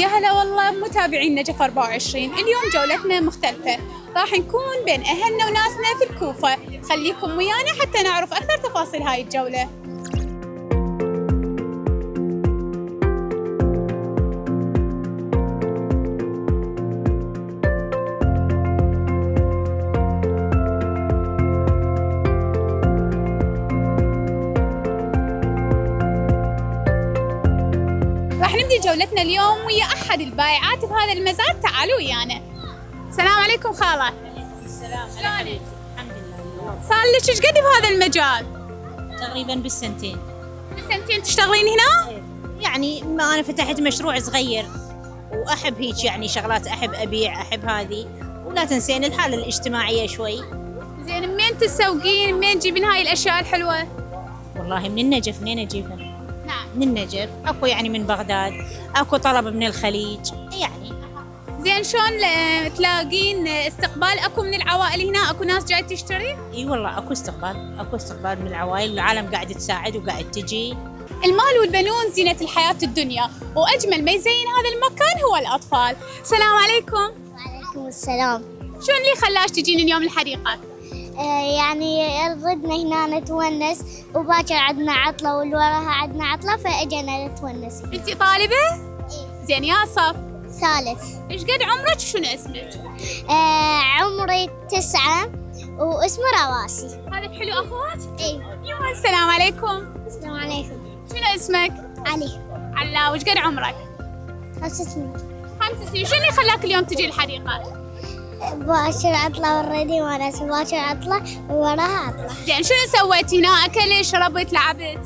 يا هلا والله متابعين نجف 24. اليوم جولتنا مختلفة، راح نكون بين أهلنا وناسنا في الكوفة. خليكم ويانا حتى نعرف أكثر تفاصيل هاي الجولة. راح نبدي جولتنا اليوم ويا أحد البائعات بهذا المزاد. تعالوا ويانا. السلام عليكم خالة. السلام. شلونك؟ الحمد لله. صار لك ايش قد بهذا المجال؟ تقريبا بالسنتين. سنتين تشتغلين هنا؟ يعني ما انا فتحت مشروع صغير واحب هيك يعني شغلات، احب ابيع، احب هذه، ولا تنسين الحاله الاجتماعيه شوي. زين، منين تسوقين؟ منين تجيبين هاي الاشياء الحلوة؟ والله من النجف. منين اجيبها؟ نعم. من النجف، اكو يعني من بغداد، اكو طلب من الخليج يعني. زين، شلون تلاقين استقبال؟ اكو من العوائل هنا؟ اكو ناس جاي تشتري؟ اي والله اكو استقبال من العوائل، العالم قاعد تساعد وقاعد تجي. المال والبنون زينة الحياة الدنيا، واجمل ما يزين هذا المكان هو الاطفال. السلام عليكم. وعليكم السلام. شلون اللي خلاش تجين اليوم الحديقة؟ يعني ردنا هنا نتونس، وباكر عندنا عطلة واللي وراها عندنا عطلة، فاجينا نتونس. انت طالبة؟ إيه. زين، يا صف ثالث. ايش قد عمرك وشنو اسمك؟ عمري 9 واسمي رواسي. هذا حلو اخوات؟ اي. يوه، السلام عليكم. السلام عليكم. شنو اسمك؟ علي. علا، وش قد عمرك؟ 5 سنين. 5 سنين. شنو اللي خلاك اليوم تجي الحديقة؟ باكر عطلة والردي وناس، باكر عطلة ووراها عطلة. زين، شنو سويتي هنا؟ اكلت، شربت، لعبت؟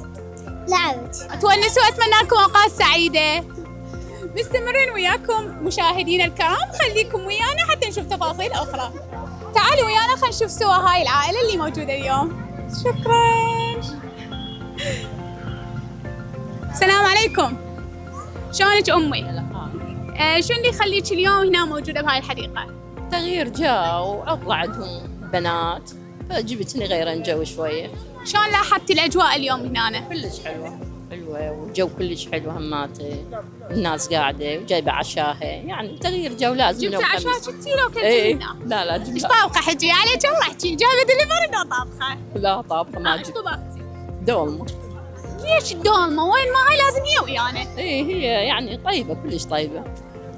لعبت. تونسوا، اتمنى لكم اوقات سعيدة. مستمرين وياكم مشاهدينا الكرام، خليكم ويانا حتى نشوف تفاصيل اخرى. تعالوا ويانا خلينا نشوف سوا هاي العائلة اللي موجودة اليوم. شكرا. السلام عليكم. شلونك امي؟ شو اللي يخليك اليوم هنا موجودة بهاي الحديقة؟ تغيير جو، عطلة عندهم بنات فجبت نغير جو شوية. شلون لاحظتي الأجواء اليوم هنا؟ كلش حلوة والجو كلش حلو هماته، الناس قاعدة وجايبة عشاها، يعني تغيير جو لازم. جبتي عشاء كثير وكلتي ايه. هنا؟ لا ايش جبت. طابخة حجي عليك؟ والله احكي، جايبة دليفري ولا طابخة؟ لا طابخة ما ايش جبت. طبختي؟ دولمة. ليش الدولمة؟ وين ما هاي لازم هي ويانا. ايه هي يعني طيبة، كلش طيبة.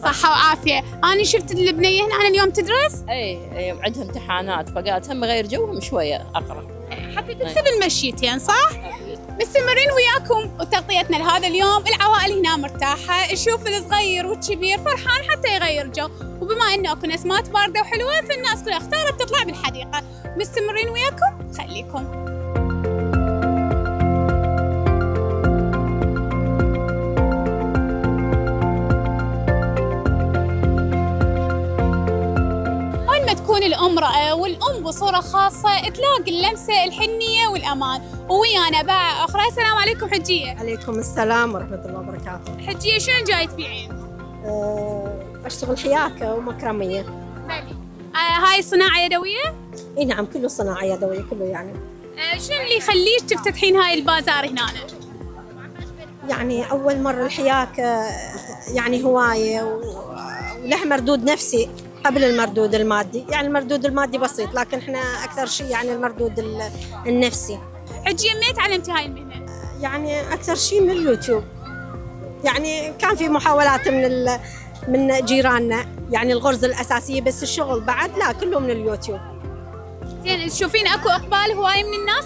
صحة وعافية. أنا شفت البنية هنا اليوم تدرس؟ ايه عندها امتحانات فقالت هم غير جوهم شوية اقرا. حتى تكسب المشيتين، صح؟ مستمرين وياكم وتغطيتنا لهذا اليوم. العوائل هنا مرتاحة، نشوف الصغير والكبير فرحان حتى يغير جو، وبما انه اكو نسمات باردة وحلوة فالناس كلها اختارت تطلع بالحديقة. مستمرين وياكم، خليكم. وين ما تكون الامرأة والأم بصورة خاصة تلاقي اللمسة الحنية والأمان. ويانا باع أخرى. السلام عليكم حجية. عليكم السلام ورحمة الله وبركاته. حجية، شنو جاي تبيعين؟ أشتغل حياكة ومكرمية. بلي. هاي صناعة يدوية؟ إي نعم، كله صناعة يدوية كله يعني. شنو اللي يخليك تفتتحين هاي البازار هنا؟ يعني أول مرة الحياكة يعني هواية وله مردود نفسي قبل المردود المادي. يعني المردود المادي بسيط، لكن إحنا أكثر شيء يعني المردود النفسي. حجية، منين تعلمتي هاي المهنة؟ يعني أكثر شيء من اليوتيوب. يعني كان في محاولات من جيراننا، يعني الغرز الأساسية، بس الشغل بعد لا كله من اليوتيوب. زين، تشوفين اكو اقبال هواي من الناس؟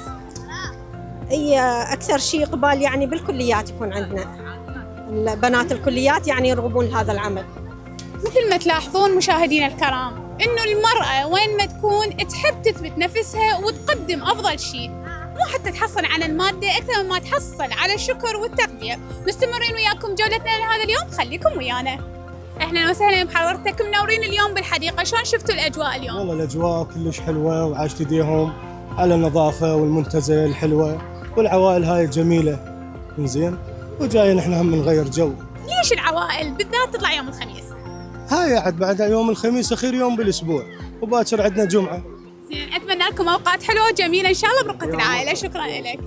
اي اكثر شيء اقبال يعني بالكليات يكون عندنا، البنات الكليات يعني يرغبون لهذا العمل. مثل ما تلاحظون مشاهدينا الكرام، انه المرأة وين ما تكون تحب تثبت نفسها وتقدم افضل شيء، مو حتى تحصل على المادة اكثر مما تحصل على الشكر والتقدير. مستمرين وياكم جولتنا لهذا اليوم، خليكم ويانا. اهلا وسهلا بحضرتك، منورين اليوم بالحديقة. شلون شفتوا الاجواء اليوم؟ والله الاجواء كلش حلوه، وعاشت ايديهم على النظافه والمنتزه الحلوه والعوائل هاي الجميله. زين، وجايين احنا هم نغير جو. ليش العوائل بالذات تطلع يوم الخميس؟ هاي عاد بعد يوم الخميس اخير يوم بالاسبوع، وباكر عندنا جمعه. زين، اتمنى لكم اوقات حلوه وجميله ان شاء الله برقه العائله. شكرا لك.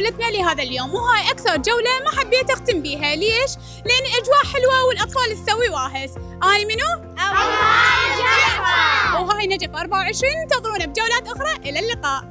جولتنا لهذا اليوم، وهاي أكثر جولة ما حبيت أختم بيها. ليش؟ لأن الأجواء حلوة والأطفال تسوي واهس. أنا منو؟ وهاي نجف 24. انتظرونا بجولات أخرى. إلى اللقاء.